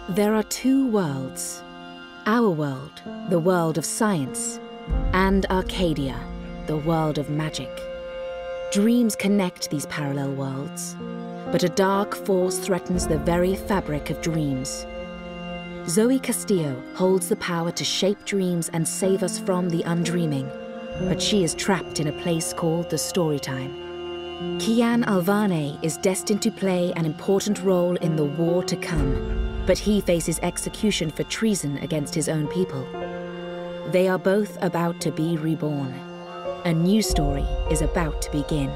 There are two worlds. Our world, the world of science, and Arcadia, the world of magic. Dreams connect these parallel worlds, but a dark force threatens the very fabric of dreams. Zoe Castillo holds the power to shape dreams and save us from the undreaming, but she is trapped in a place called the Storytime. Kian Alvane is destined to play an important role in the war to come, but he faces execution for treason against his own people. They are both about to be reborn. A new story is about to begin.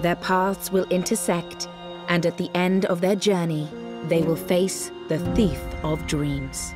Their paths will intersect, and at the end of their journey, they will face the thief of dreams.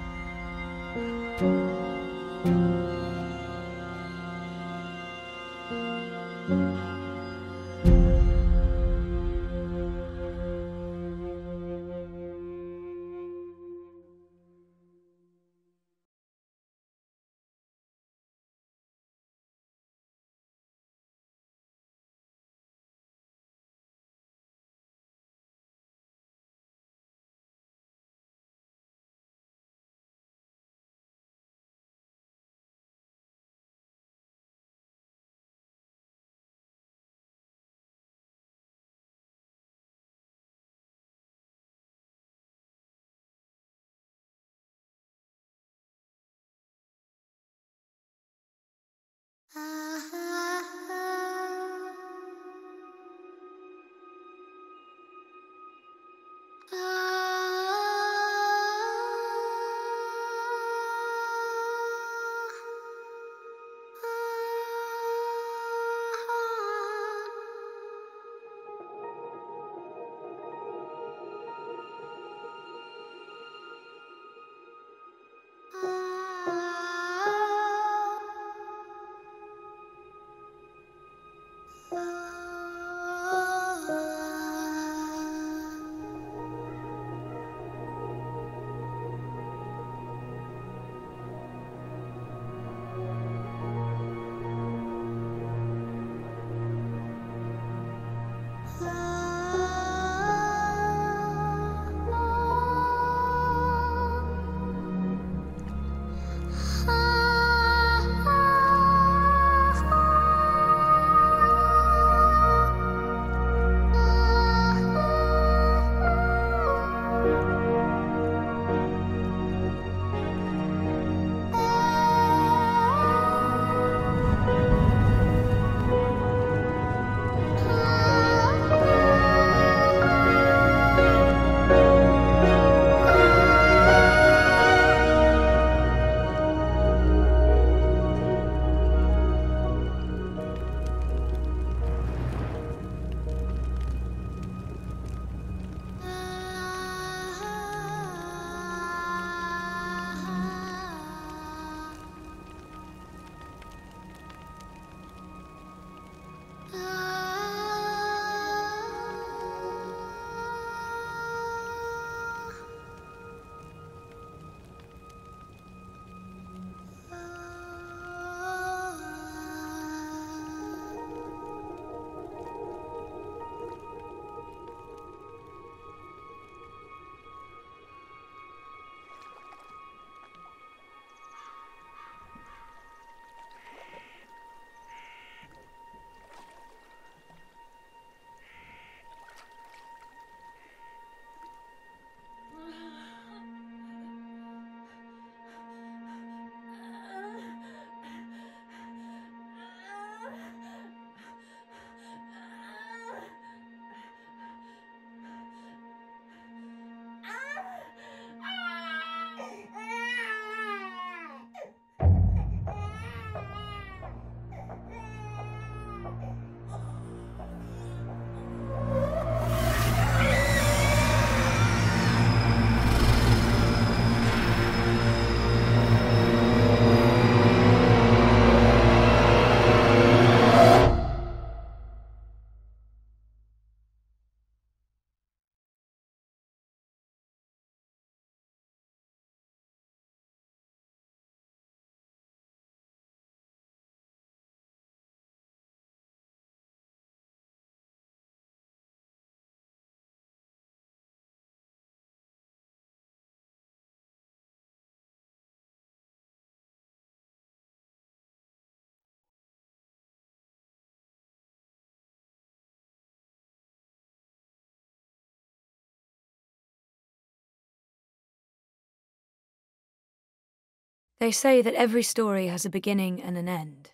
They say that every story has a beginning and an end,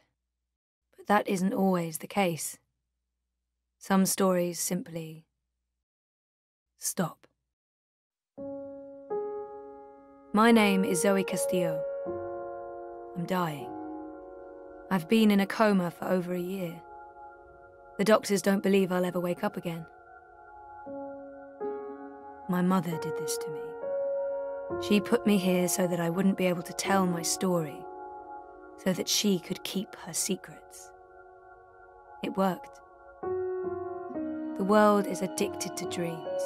but that isn't always the case. Some stories simply stop. My name is Zoe Castillo. I'm dying. I've been in a coma for over a year. The doctors don't believe I'll ever wake up again. My mother did this to me. She put me here so that I wouldn't be able to tell my story, so that she could keep her secrets. It worked. The world is addicted to dreams,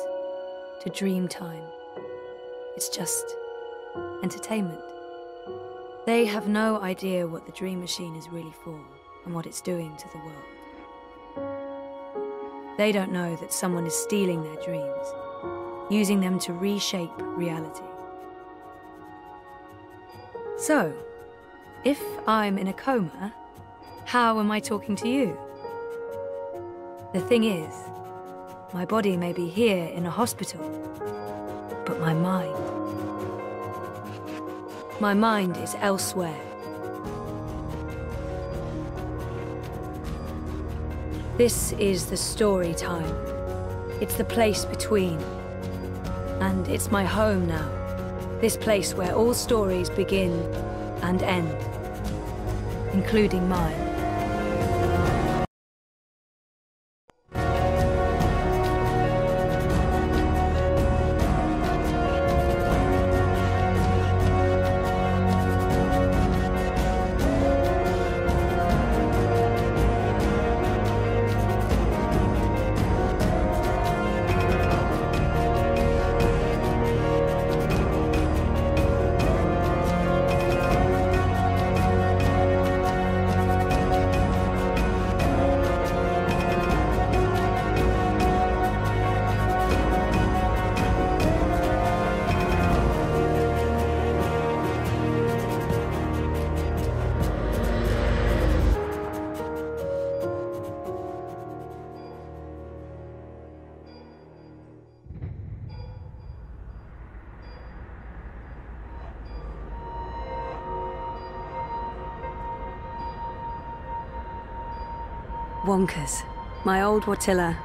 to dream time. It's just entertainment. They have no idea what the dream machine is really for and what it's doing to the world. They don't know that someone is stealing their dreams, using them to reshape reality. So, if I'm in a coma, how am I talking to you? The thing is, my body may be here in a hospital, but my mind is elsewhere. This is the story time. It's the place between. And it's my home now. This place where all stories begin and end, including mine. Wonkers, my old Watilla.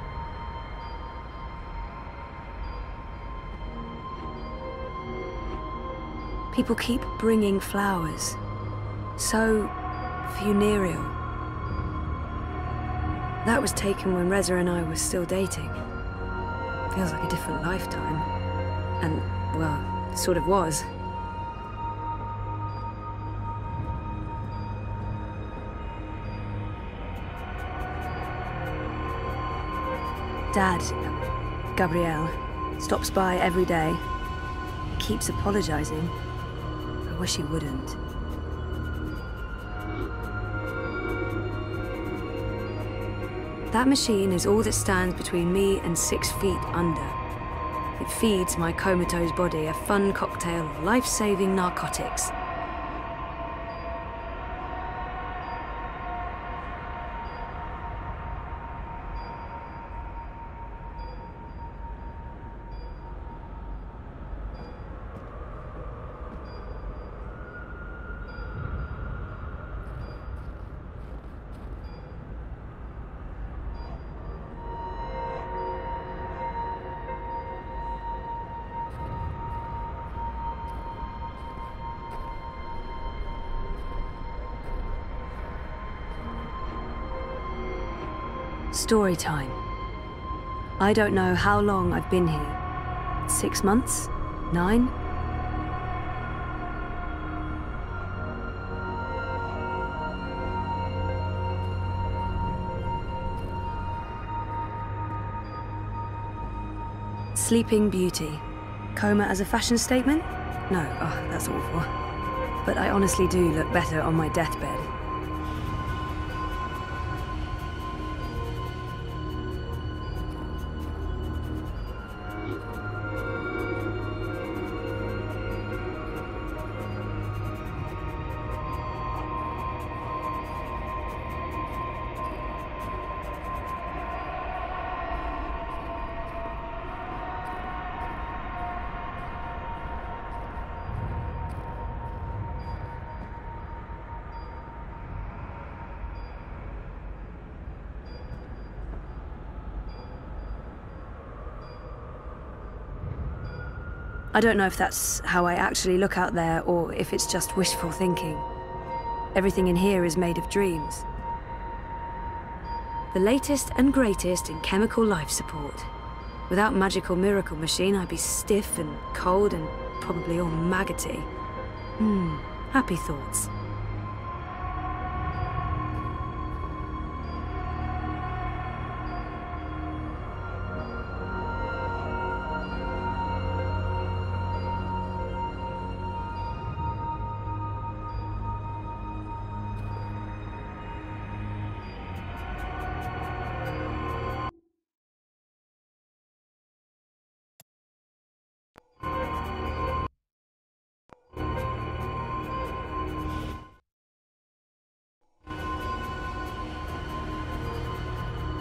People keep bringing flowers. So funereal. That was taken when Reza and I were still dating. Feels like a different lifetime. And, well, it sort of was. Dad, Gabrielle, stops by every day. Keeps apologizing. I wish he wouldn't. That machine is all that stands between me and 6 feet under. It feeds my comatose body a fun cocktail of life-saving narcotics. Story time. I don't know how long I've been here. 6 months? 9? Sleeping Beauty. Coma as a fashion statement? No, oh, that's awful. But I honestly do look better on my deathbed. I don't know if that's how I actually look out there or if it's just wishful thinking. Everything in here is made of dreams. The latest and greatest in chemical life support. Without magical miracle machine, I'd be stiff and cold and probably all maggoty. Happy thoughts.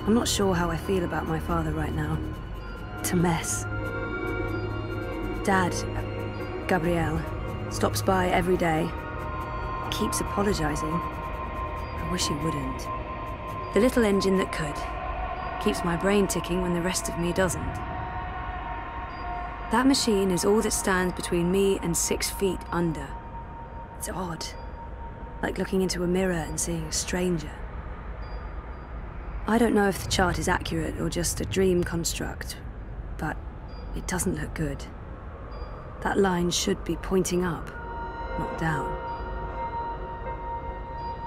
I'm not sure how I feel about my father right now. It's a mess. Dad, Gabriel, stops by every day. Keeps apologizing. I wish he wouldn't. The little engine that could. Keeps my brain ticking when the rest of me doesn't. That machine is all that stands between me and 6 feet under. It's odd. Like looking into a mirror and seeing a stranger. I don't know if the chart is accurate or just a dream construct, but it doesn't look good. That line should be pointing up, not down.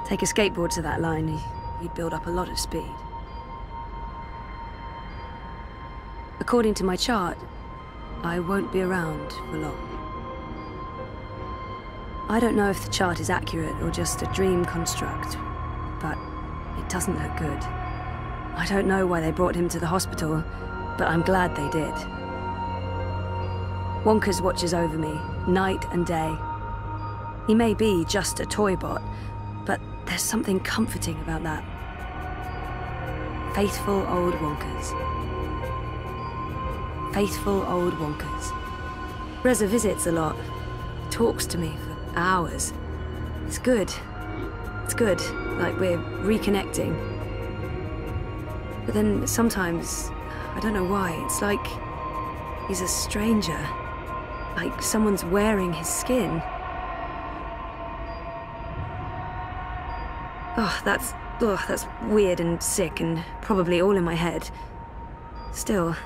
Take a skateboard to that line, you'd build up a lot of speed. According to my chart, I won't be around for long. I don't know if the chart is accurate or just a dream construct, but it doesn't look good. I don't know why they brought him to the hospital, but I'm glad they did. Wonkers watches over me, night and day. He may be just a toy bot, but there's something comforting about that. Faithful old Wonkers. Faithful old Wonkers. Reza visits a lot, talks to me for hours. It's good. It's good, like we're reconnecting. But then sometimes, I don't know why, it's like he's a stranger. Like someone's wearing his skin. That's weird and sick and probably all in my head. Still,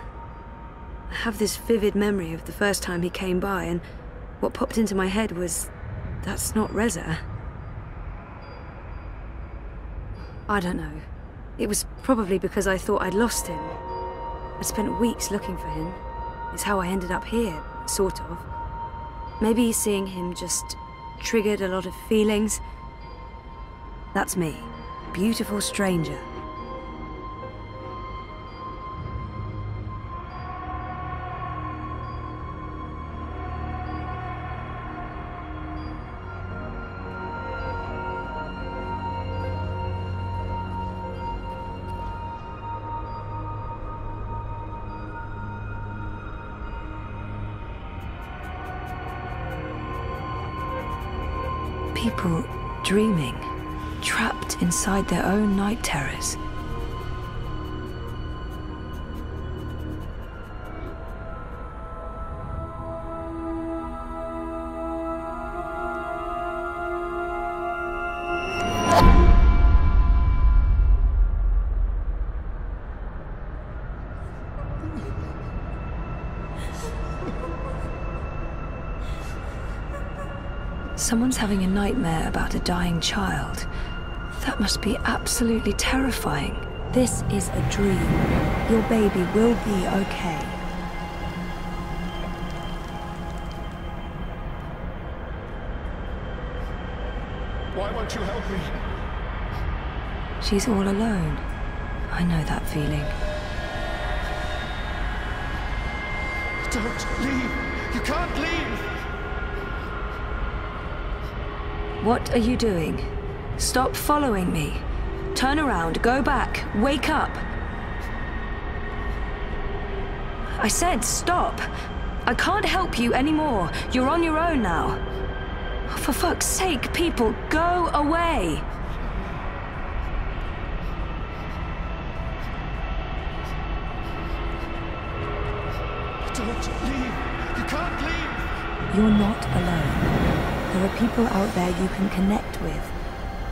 I have this vivid memory of the first time he came by, and what popped into my head was, that's not Reza. I don't know. It was probably because I thought I'd lost him. I'd spent weeks looking for him. It's how I ended up here, sort of. Maybe seeing him just triggered a lot of feelings. That's me. Beautiful stranger. People dreaming, trapped inside their own night terrors. Someone's having a nightmare about a dying child. That must be absolutely terrifying. This is a dream. Your baby will be okay. Why won't you help me? She's all alone. I know that feeling. Don't leave. You can't leave. What are you doing? Stop following me. Turn around, go back, wake up. I said stop. I can't help you anymore. You're on your own now. For fuck's sake, people, go away. Don't leave. You can't can't leave! You're not alone. There are people out there you can connect with,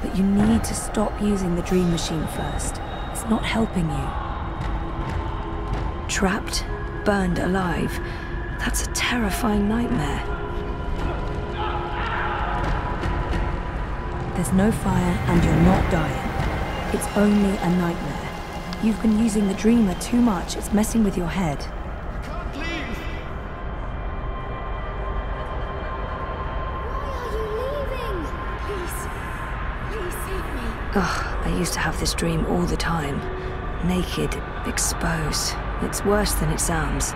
but you need to stop using the dream machine first. It's not helping you. Trapped, burned alive. That's a terrifying nightmare. There's no fire and you're not dying. It's only a nightmare. You've been using the dreamer too much. It's messing with your head. I can't leave! Why are you leaving? Please save me. Ugh, I used to have this dream all the time. Naked, exposed. It's worse than it sounds.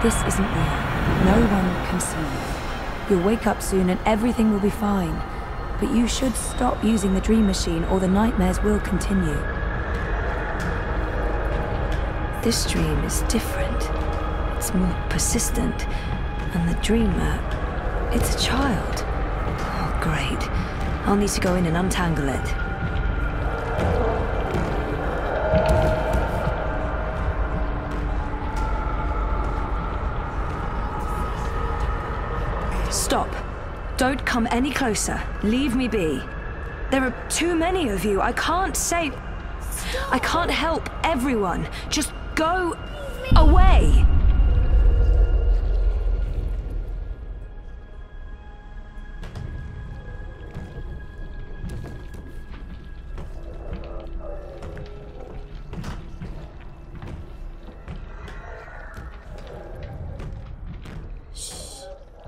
This isn't real. No one can see you. You'll wake up soon and everything will be fine. But you should stop using the dream machine or the nightmares will continue. This dream is different. It's more persistent. And the dreamer, it's a child. Oh, great. I'll need to go in and untangle it. Stop. Don't come any closer. Leave me be. There are too many of you. I can't save... I can't help everyone. Just go away.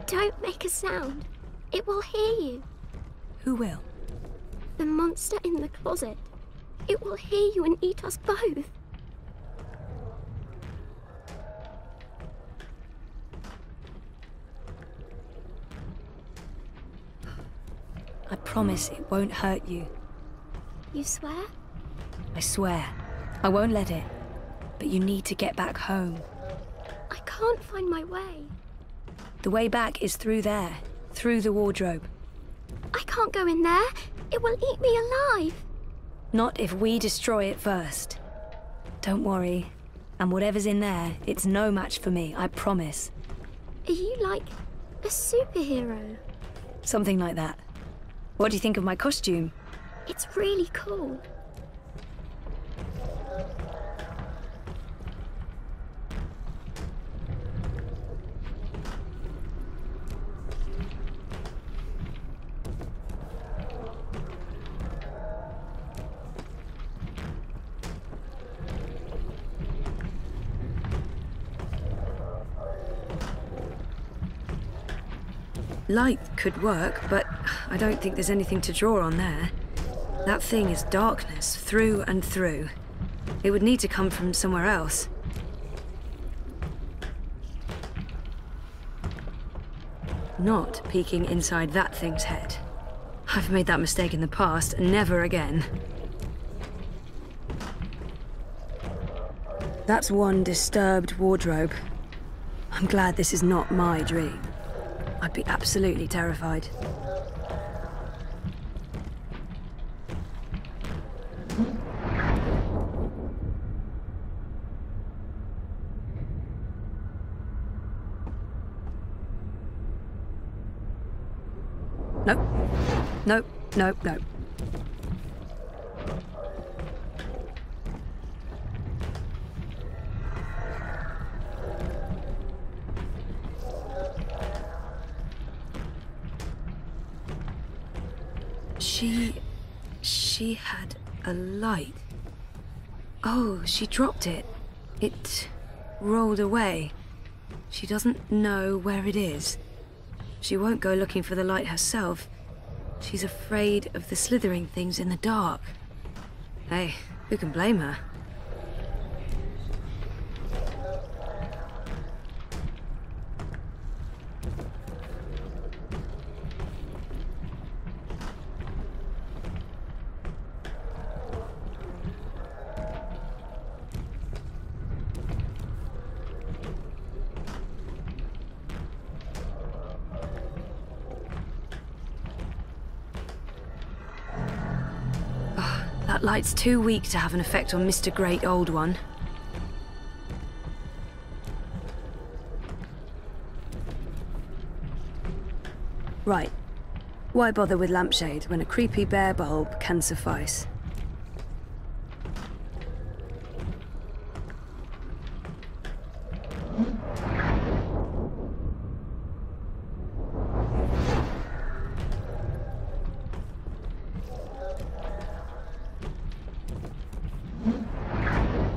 Don't make a sound. It will hear you. Who will? The monster in the closet. It will hear you and eat us both. I promise it won't hurt you. You swear? I swear. I won't let it. But you need to get back home. I can't find my way. The way back is through there. Through the wardrobe. I can't go in there. It will eat me alive. Not if we destroy it first. Don't worry. And whatever's in there, it's no match for me, I promise. Are you like a superhero? Something like that. What do you think of my costume? It's really cool. Light could work, but I don't think there's anything to draw on there. That thing is darkness, through and through. It would need to come from somewhere else. Not peeking inside that thing's head. I've made that mistake in the past, and never again. That's one disturbed wardrobe. I'm glad this is not my dream. I'd be absolutely terrified. Nope. Nope, nope, nope. She had a light. Oh, she dropped it. It rolled away. She doesn't know where it is. She won't go looking for the light herself. She's afraid of the slithering things in the dark. Hey, who can blame her? That light's too weak to have an effect on Mr. Great Old One. Right. Why bother with lampshade when a creepy bear bulb can suffice?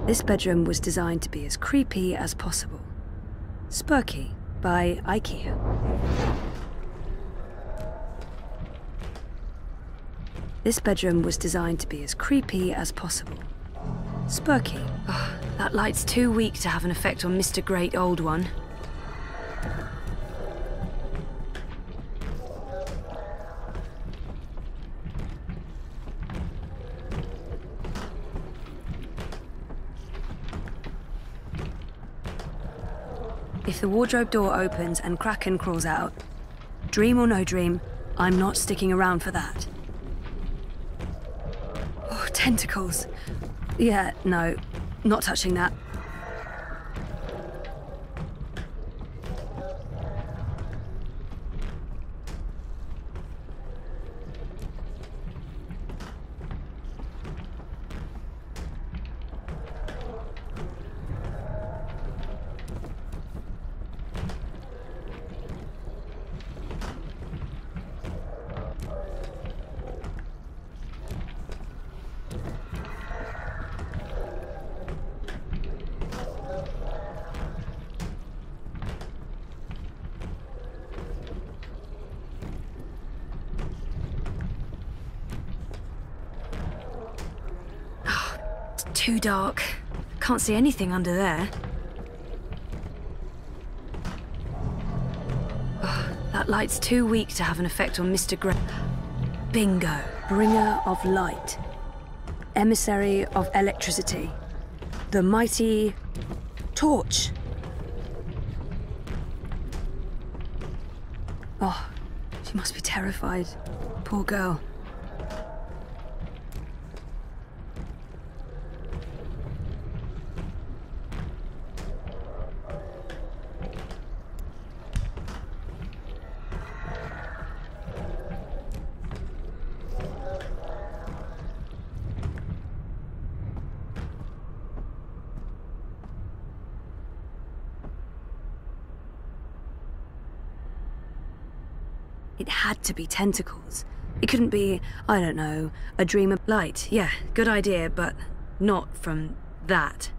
This bedroom was designed to be as creepy as possible. Spooky by IKEA. This bedroom was designed to be as creepy as possible. Spooky. Oh, that light's too weak to have an effect on Mr. Great Old One. If the wardrobe door opens and Kraken crawls out, dream or no dream, I'm not sticking around for that. Oh, tentacles. Yeah, no, not touching that. Too dark. Can't see anything under there. Oh, that light's too weak to have an effect on Mr. Gray. Bingo. Bringer of light. Emissary of electricity. The mighty torch. Oh, she must be terrified. Poor girl. It had to be tentacles. It couldn't be, I don't know, a dream of light. Yeah, good idea, but not from that.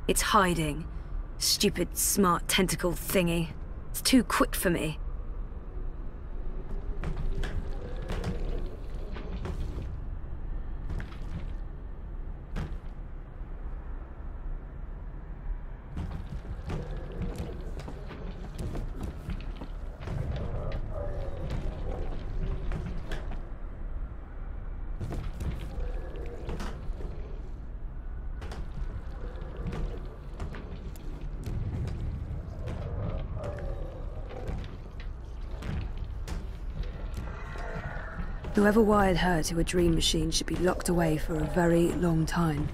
It's hiding. Stupid, smart tentacle thingy. It's too quick for me. Whoever wired her to a dream machine should be locked away for a very long time.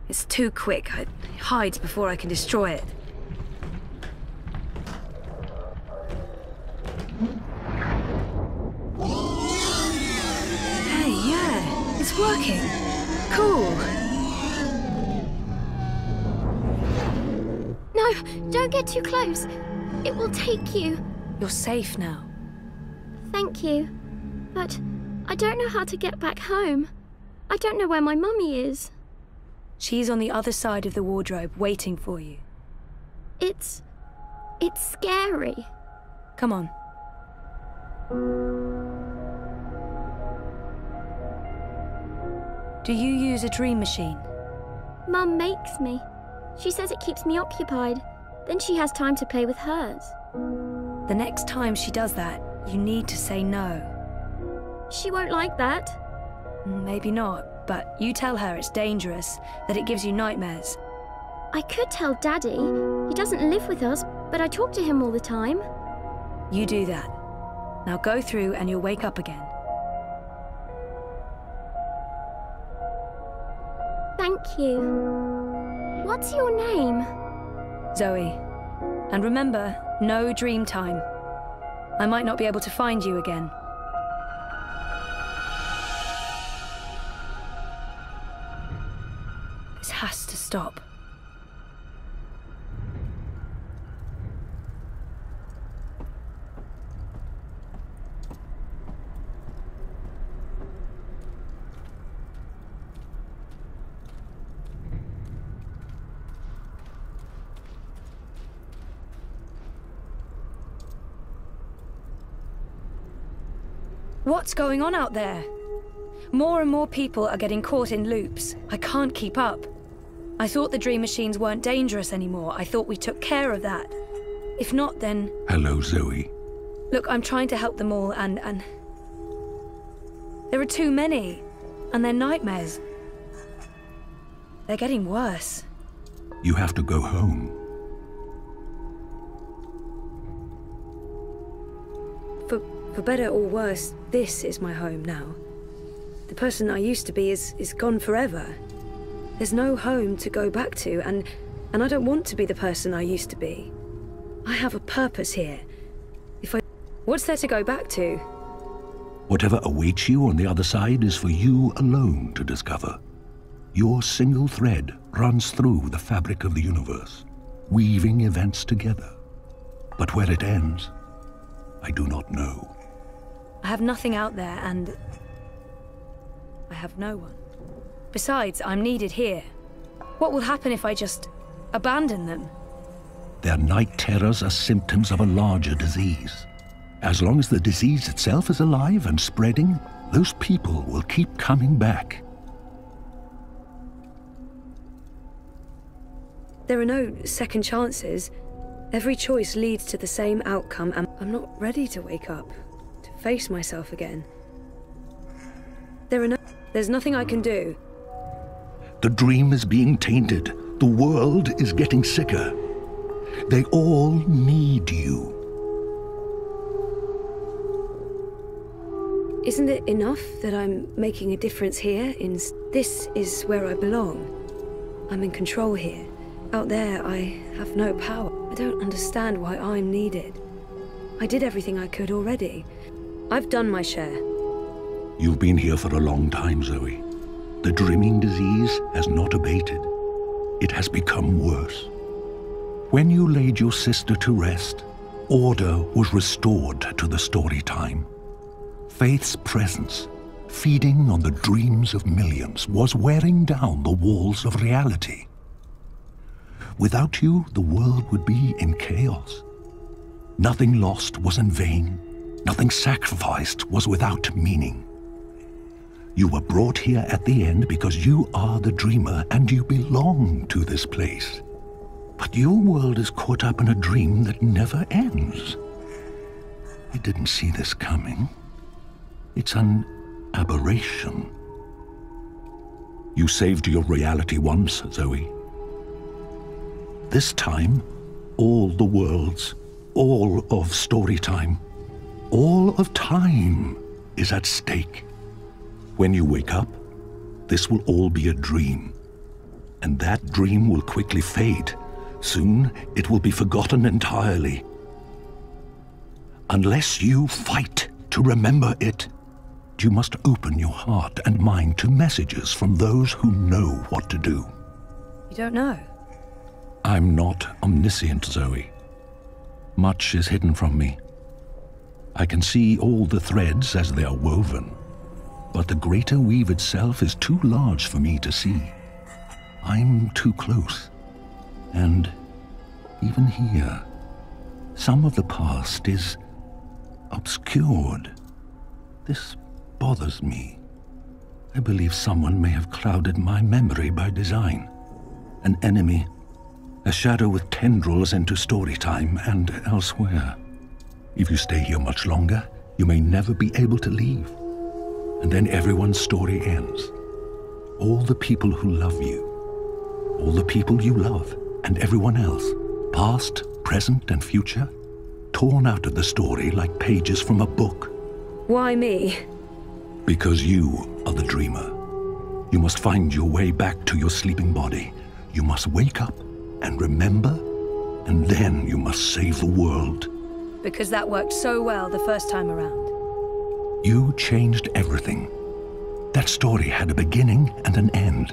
It's too quick. It hides before I can destroy it. Hey, yeah, it's working. Cool. No, don't get too close. It will take you. You're safe now. Thank you. But I don't know how to get back home. I don't know where my mummy is. She's on the other side of the wardrobe, waiting for you. It's scary. Come on. Do you use a dream machine? Mum makes me. She says it keeps me occupied. Then she has time to play with hers. The next time she does that, you need to say no. She won't like that. Maybe not, but you tell her it's dangerous, that it gives you nightmares. I could tell Daddy. He doesn't live with us, but I talk to him all the time. You do that. Now go through and you'll wake up again. Thank you. What's your name? Zoe. And remember, no dream time. I might not be able to find you again. This has to stop. What's going on out there? More and more people are getting caught in loops. I can't keep up. I thought the dream machines weren't dangerous anymore. I thought we took care of that. If not, then... Hello, Zoe. Look, I'm trying to help them all, and... There are too many. And they're nightmares. They're getting worse. You have to go home. For better or worse, this is my home now. The person I used to be is gone forever. There's no home to go back to, and I don't want to be the person I used to be. I have a purpose here. What's there to go back to? Whatever awaits you on the other side is for you alone to discover. Your single thread runs through the fabric of the universe, weaving events together. But where it ends, I do not know. I have nothing out there, and I have no one. Besides, I'm needed here. What will happen if I just abandon them? Their night terrors are symptoms of a larger disease. As long as the disease itself is alive and spreading, those people will keep coming back. There are no second chances. Every choice leads to the same outcome, and I'm not ready to wake up, to face myself again. There's nothing I can do. The dream is being tainted. The world is getting sicker. They all need you. Isn't it enough that I'm making a difference here? This is where I belong. I'm in control here. Out there, I have no power. I don't understand why I'm needed. I did everything I could already. I've done my share. You've been here for a long time, Zoe. The dreaming disease has not abated. It has become worse. When you laid your sister to rest, order was restored to the story time. Faith's presence, feeding on the dreams of millions, was wearing down the walls of reality. Without you, the world would be in chaos. Nothing lost was in vain. Nothing sacrificed was without meaning. You were brought here at the end because you are the dreamer and you belong to this place. But your world is caught up in a dream that never ends. You didn't see this coming. It's an aberration. You saved your reality once, Zoe. This time, all the worlds, all of story time, all of time is at stake. When you wake up, this will all be a dream. And that dream will quickly fade. Soon, it will be forgotten entirely. Unless you fight to remember it, you must open your heart and mind to messages from those who know what to do. You don't know? I'm not omniscient, Zoe. Much is hidden from me. I can see all the threads as they are woven, but the greater weave itself is too large for me to see. I'm too close. And even here, some of the past is obscured. This bothers me. I believe someone may have clouded my memory by design. An enemy, A shadow with tendrils into story time and elsewhere. If you stay here much longer, you may never be able to leave. And then everyone's story ends. All the people who love you, all the people you love, and everyone else, past, present, and future, torn out of the story like pages from a book. Why me? Because you are the dreamer. You must find your way back to your sleeping body. You must wake up and remember, and then you must save the world. Because that worked so well the first time around. You changed everything. That story had a beginning and an end.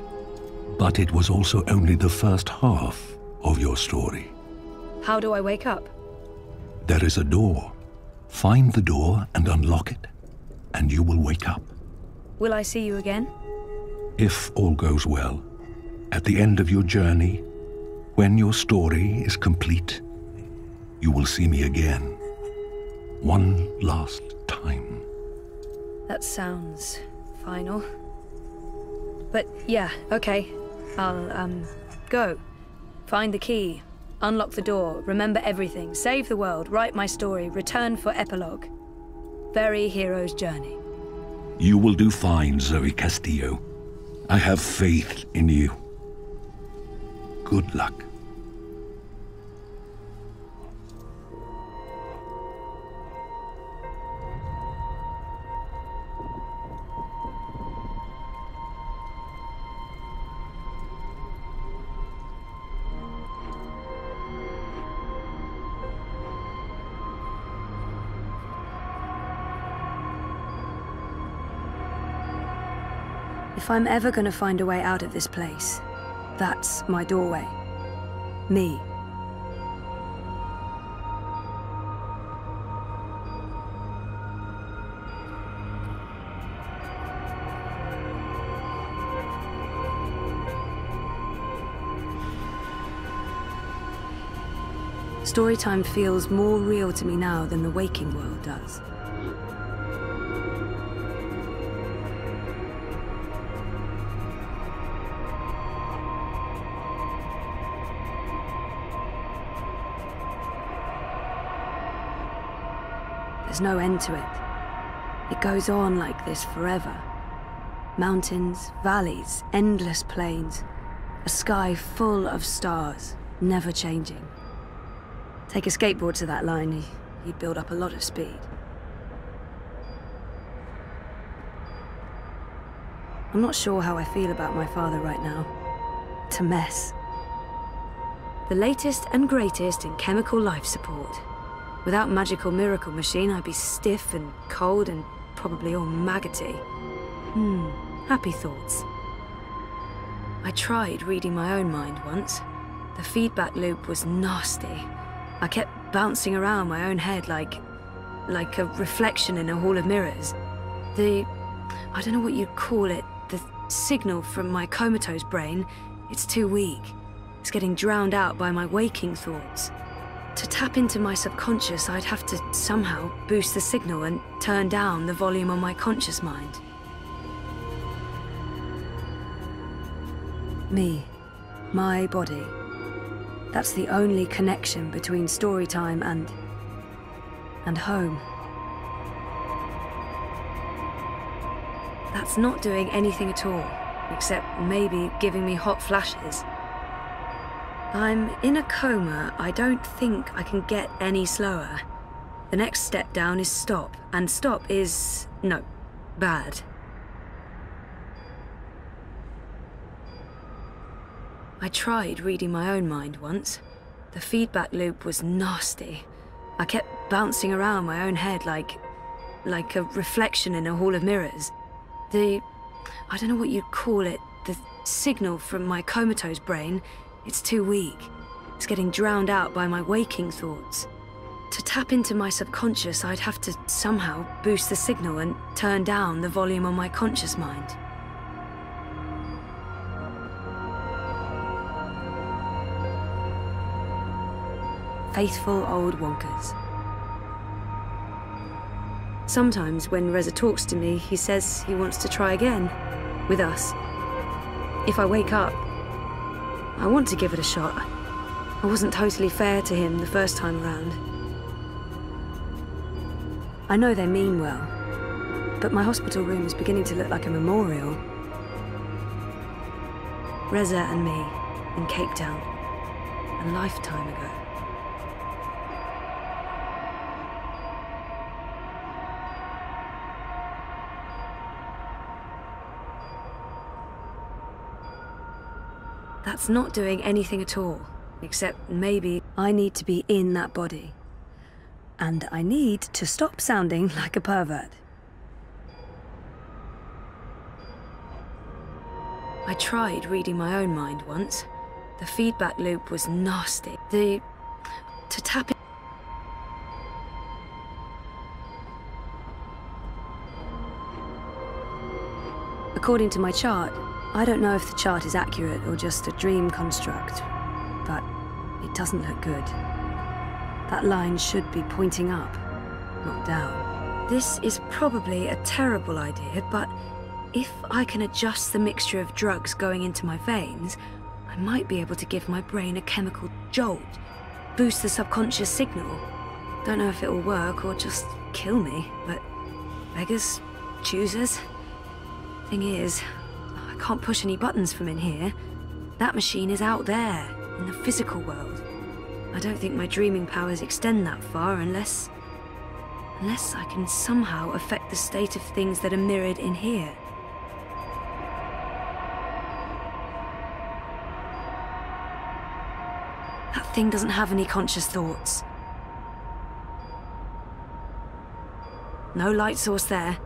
But it was also only the first half of your story. How do I wake up? There is a door. Find the door and unlock it, and you will wake up. Will I see you again? If all goes well, at the end of your journey, when your story is complete, you will see me again. One last time. That sounds final. But yeah, okay. I'll, go. Find the key. Unlock the door. Remember everything. Save the world. Write my story. Return for epilogue. Very hero's journey. You will do fine, Zoe Castillo. I have faith in you. Good luck. If I'm ever gonna find a way out of this place, that's my doorway. Me. Storytime feels more real to me now than the waking world does. There's no end to it. It goes on like this forever. Mountains, valleys, endless plains. A sky full of stars, never changing. Take a skateboard to that line, you'd build up a lot of speed. I'm not sure how I feel about my father right now. It's a mess. The latest and greatest in chemical life support. Without magical miracle machine, I'd be stiff and cold and probably all maggoty. Happy thoughts. I tried reading my own mind once. The feedback loop was nasty. I kept bouncing around my own head like a reflection in a hall of mirrors. I don't know what you'd call it, the signal from my comatose brain, it's too weak. It's getting drowned out by my waking thoughts. To tap into my subconscious, I'd have to somehow boost the signal and turn down the volume on my conscious mind. Me, my body. That's the only connection between storytime and home. That's not doing anything at all, except maybe giving me hot flashes. I'm in a coma. I don't think I can get any slower. The next step down is stop, and stop is, no, bad. I tried reading my own mind once. The feedback loop was nasty. I kept bouncing around my own head like a reflection in a hall of mirrors. I don't know what you'd call it, the signal from my comatose brain, it's too weak. It's getting drowned out by my waking thoughts. To tap into my subconscious, I'd have to somehow boost the signal and turn down the volume on my conscious mind. Faithful old wonkers. Sometimes when Reza talks to me, he says he wants to try again, with us. If I wake up, I want to give it a shot. I wasn't totally fair to him the first time around. I know they mean well, but my hospital room is beginning to look like a memorial. Reza and me, in Cape Town, a lifetime ago. That's not doing anything at all, except maybe I need to be in that body. And I need to stop sounding like a pervert. I tried reading my own mind once. The feedback loop was nasty. To tap in... According to my chart, I don't know if the chart is accurate or just a dream construct, but it doesn't look good. That line should be pointing up, not down. This is probably a terrible idea, but if I can adjust the mixture of drugs going into my veins, I might be able to give my brain a chemical jolt, boost the subconscious signal. Don't know if it will work or just kill me, but beggars, choosers. Thing is, I can't push any buttons from in here. That machine is out there, in the physical world. I don't think my dreaming powers extend that far unless I can somehow affect the state of things that are mirrored in here. That thing doesn't have any conscious thoughts. No light source there.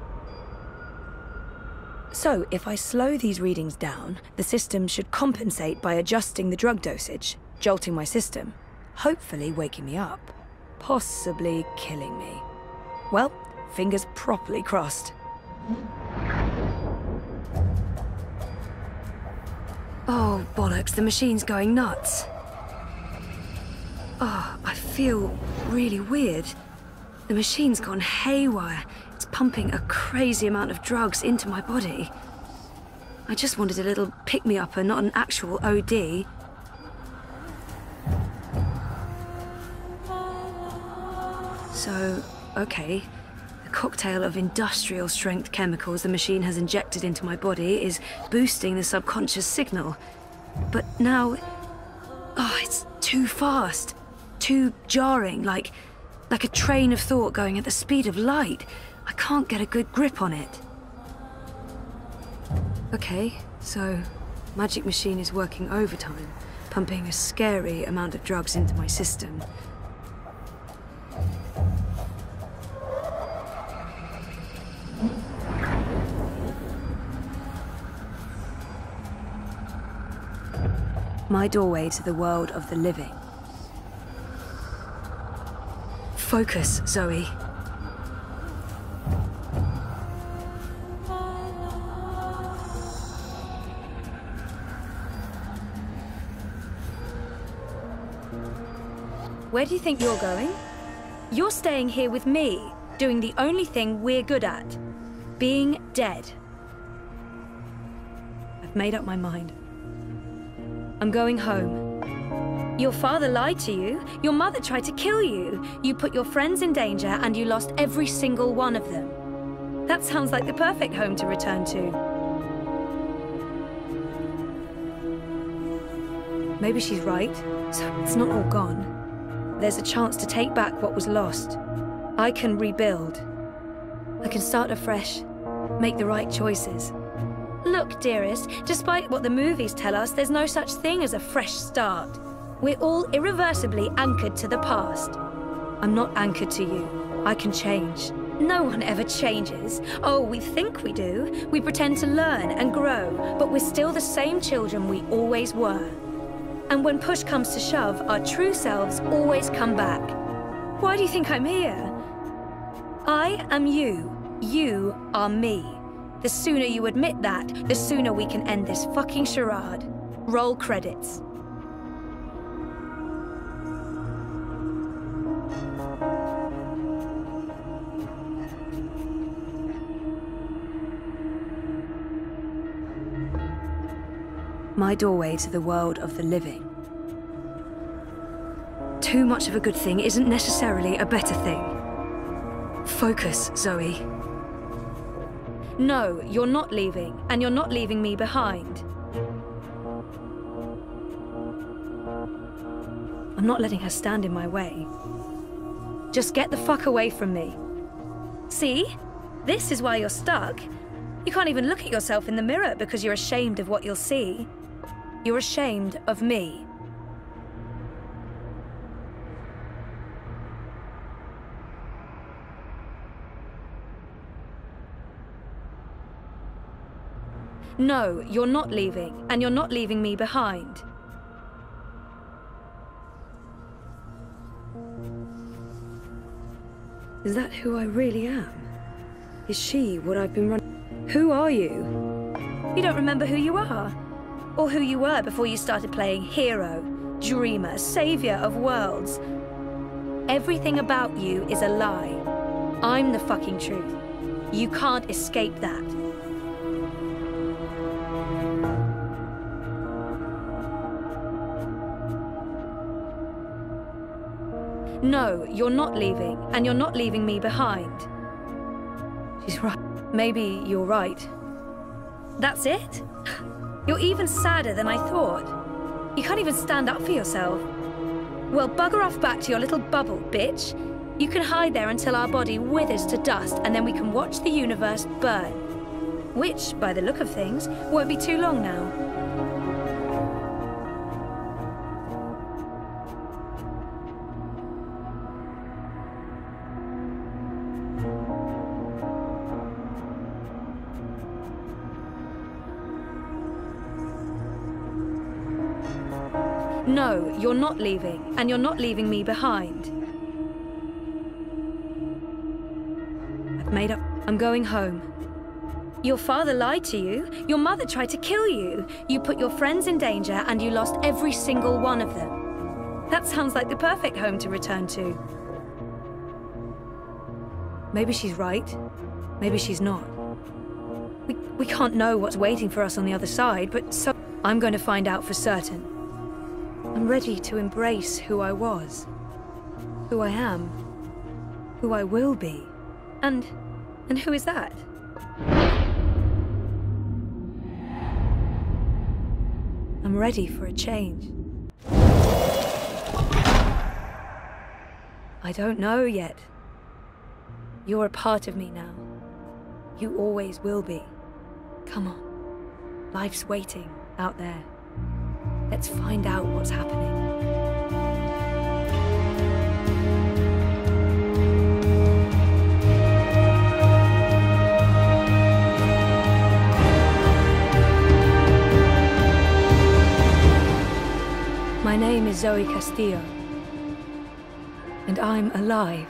So, if I slow these readings down, the system should compensate by adjusting the drug dosage, jolting my system, hopefully waking me up, possibly killing me. Well, fingers properly crossed. Oh, bollocks, the machine's going nuts. Oh, I feel really weird. The machine's gone haywire. It's pumping a crazy amount of drugs into my body. I just wanted a little pick-me-upper, not an actual OD. So, okay. The cocktail of industrial-strength chemicals the machine has injected into my body is boosting the subconscious signal. But now... oh, it's too fast. Too jarring, like a train of thought going at the speed of light. I can't get a good grip on it. Okay, so magic machine is working overtime, pumping a scary amount of drugs into my system. My doorway to the world of the living. Focus, Zoe. Where do you think you're going? You're staying here with me, doing the only thing we're good at. Being dead. I've made up my mind. I'm going home. Your father lied to you. Your mother tried to kill you. You put your friends in danger and you lost every single one of them. That sounds like the perfect home to return to. Maybe she's right, so it's not all gone. There's a chance to take back what was lost. I can rebuild. I can start afresh, make the right choices. Look, dearest, despite what the movies tell us, there's no such thing as a fresh start. We're all irreversibly anchored to the past. I'm not anchored to you. I can change. No one ever changes. Oh, we think we do. We pretend to learn and grow, but we're still the same children we always were. And when push comes to shove, our true selves always come back. Why do you think I'm here? I am you. You are me. The sooner you admit that, the sooner we can end this fucking charade. Roll credits. My doorway to the world of the living. too much of a good thing isn't necessarily a better thing. Focus, Zoe. No, you're not leaving, and you're not leaving me behind. I'm not letting her stand in my way. Just get the fuck away from me. See? This is why you're stuck. You can't even look at yourself in the mirror because you're ashamed of what you'll see. You're ashamed of me. No, you're not leaving, and you're not leaving me behind. Is that who I really am? Is she what I've been running? Who are you? You don't remember who you are? Or who you were before you started playing hero, dreamer, savior of worlds? Everything about you is a lie. I'm the fucking truth. You can't escape that. No, you're not leaving, and you're not leaving me behind. She's right. Maybe you're right. That's it? You're even sadder than I thought. You can't even stand up for yourself. Well, bugger off back to your little bubble, bitch. You can hide there until our body withers to dust, and then we can watch the universe burn. Which, by the look of things, won't be too long now. No, you're not leaving, and you're not leaving me behind. I've made up. I'm going home. Your father lied to you. Your mother tried to kill you. You put your friends in danger, and you lost every single one of them. That sounds like the perfect home to return to. Maybe she's right. Maybe she's not. We can't know what's waiting for us on the other side, but so I'm going to find out for certain. I'm ready to embrace who I was, who I am, who I will be. And who is that? I'm ready for a change. I don't know yet. You're a part of me now. You always will be. Come on. Life's waiting out there. Let's find out what's happening. My name is Zoe Castillo, and I'm alive.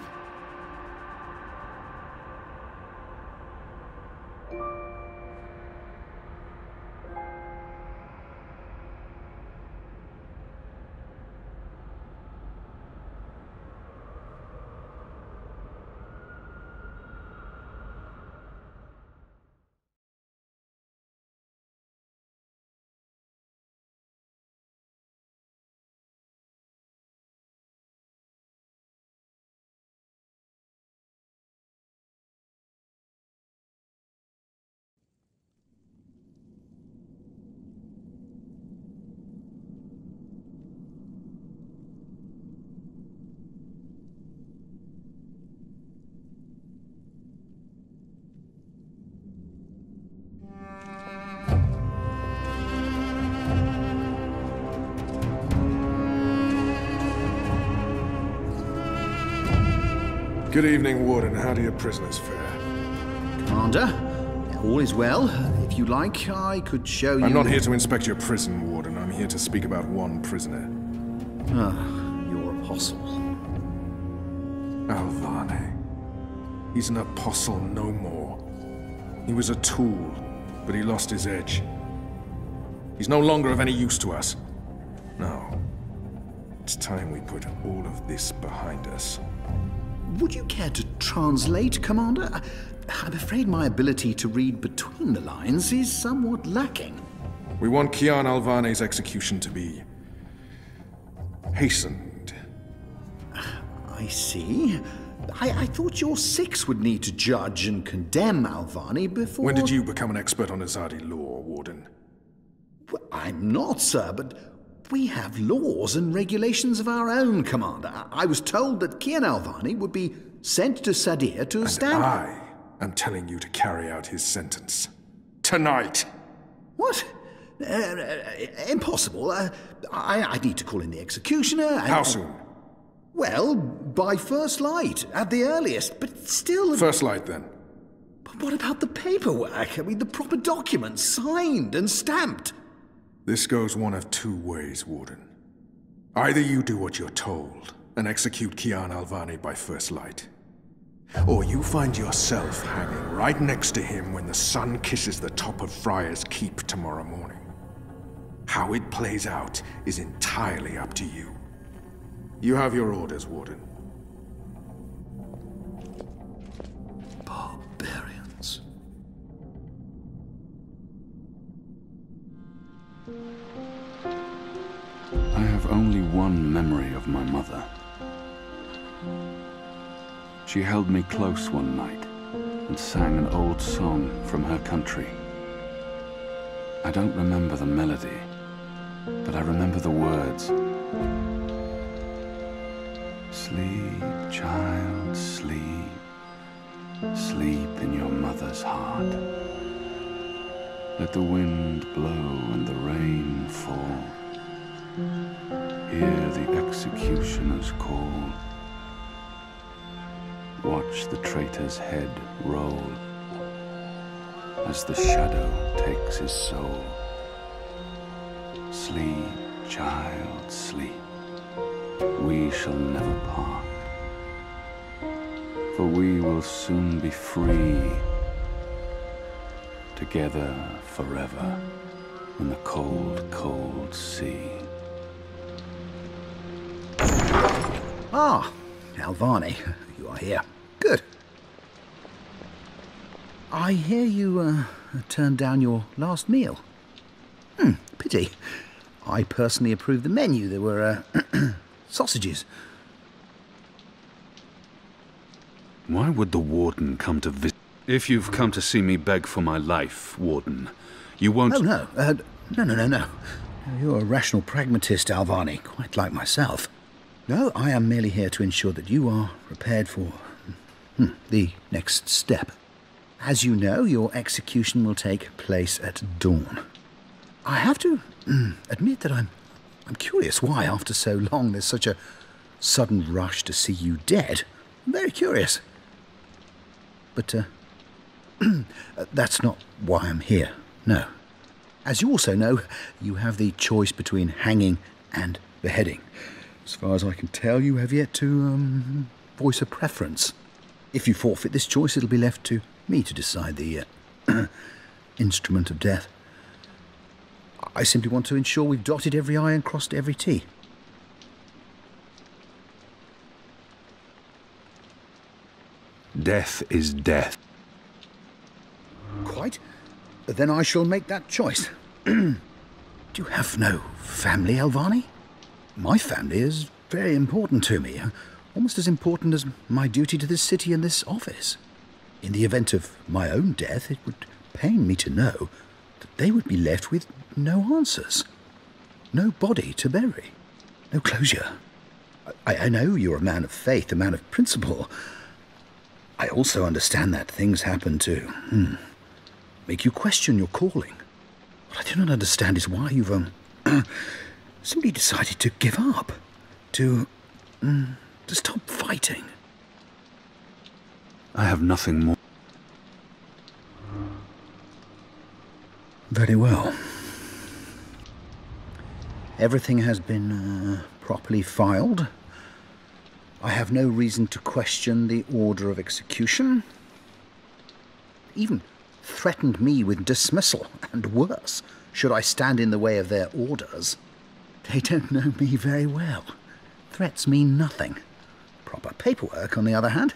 Good evening, Warden. How do your prisoners fare? Commander, all is well. If you like, I could show you... I'm not here to inspect your prison, Warden. I'm here to speak about one prisoner. Ah, your apostle. Alvane. He's an apostle no more. He was a tool, but he lost his edge. He's no longer of any use to us. No. It's time we put all of this behind us. Would you care to translate, Commander? I'm afraid my ability to read between the lines is somewhat lacking. We want Kian Alvane's execution to be hastened I see. I thought your six would need to judge and condemn Alvani before... When did you become an expert on Azadi law, Warden? Well, I'm not, sir, but we have laws and regulations of our own, Commander. I was told that Kian Alvani would be sent to Sadir to stand... I am telling you to carry out his sentence. Tonight! What? Impossible. I need to call in the executioner and... How soon? Well, by first light, at the earliest, but still... First light, then. But what about the paperwork? I mean, the proper documents, signed and stamped. This goes one of two ways, Warden. Either you do what you're told, and execute Kian Alvani by first light. Or you find yourself hanging right next to him when the sun kisses the top of Friar's Keep tomorrow morning. How it plays out is entirely up to you. You have your orders, Warden. Barbarians. I have only one memory of my mother. She held me close one night and sang an old song from her country. I don't remember the melody, but I remember the words. Sleep, child, sleep. Sleep in your mother's heart. Let the wind blow and the rain fall. Hear the executioner's call. Watch the traitor's head roll as the shadow takes his soul. Sleep, child, sleep. We shall never part, for we will soon be free, together forever in the cold, cold sea. Ah, Alvani, you are here. Good. I hear you turned down your last meal. Pity. I personally approved the menu. There were sausages. Why would the Warden come to visit? If you've come to see me beg for my life, Warden, you won't... Oh, no. No. You're a rational pragmatist, Alvani, quite like myself. No, I am merely here to ensure that you are prepared for the next step. As you know, your execution will take place at dawn. I have to admit that I'm curious why, after so long, there's such a sudden rush to see you dead. I'm very curious. But that's not why I'm here, no. As you also know, you have the choice between hanging and beheading. As far as I can tell, you have yet to voice a preference. If you forfeit this choice, it'll be left to me to decide the instrument of death. I simply want to ensure we've dotted every I and crossed every T. Death is death. Quite. Then I shall make that choice. Do you have no family, Alvani? My family is very important to me, almost as important as my duty to this city and this office. In the event of my own death, it would pain me to know that they would be left with no answers, no body to bury, no closure. I know you're a man of faith, a man of principle. I also understand that things happen to make you question your calling. What I do not understand is why you've simply decided to give up, to stop fighting. I have nothing more. Very well. Everything has been properly filed. I have no reason to question the order of execution. Even threatened me with dismissal, and worse, should I stand in the way of their orders. They don't know me very well. Threats mean nothing. Proper paperwork, on the other hand.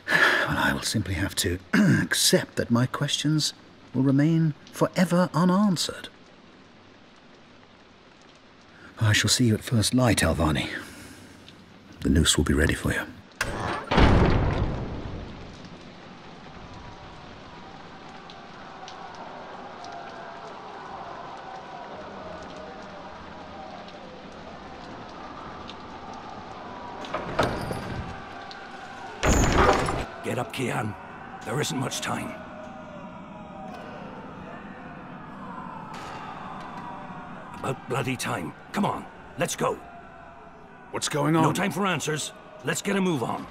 Well, I will simply have to accept that my questions will remain forever unanswered. I shall see you at first light, Alvani. The noose will be ready for you. Get up, Kian. There isn't much time. About bloody time. Come on, let's go. What's going on? No time for answers. Let's get a move on.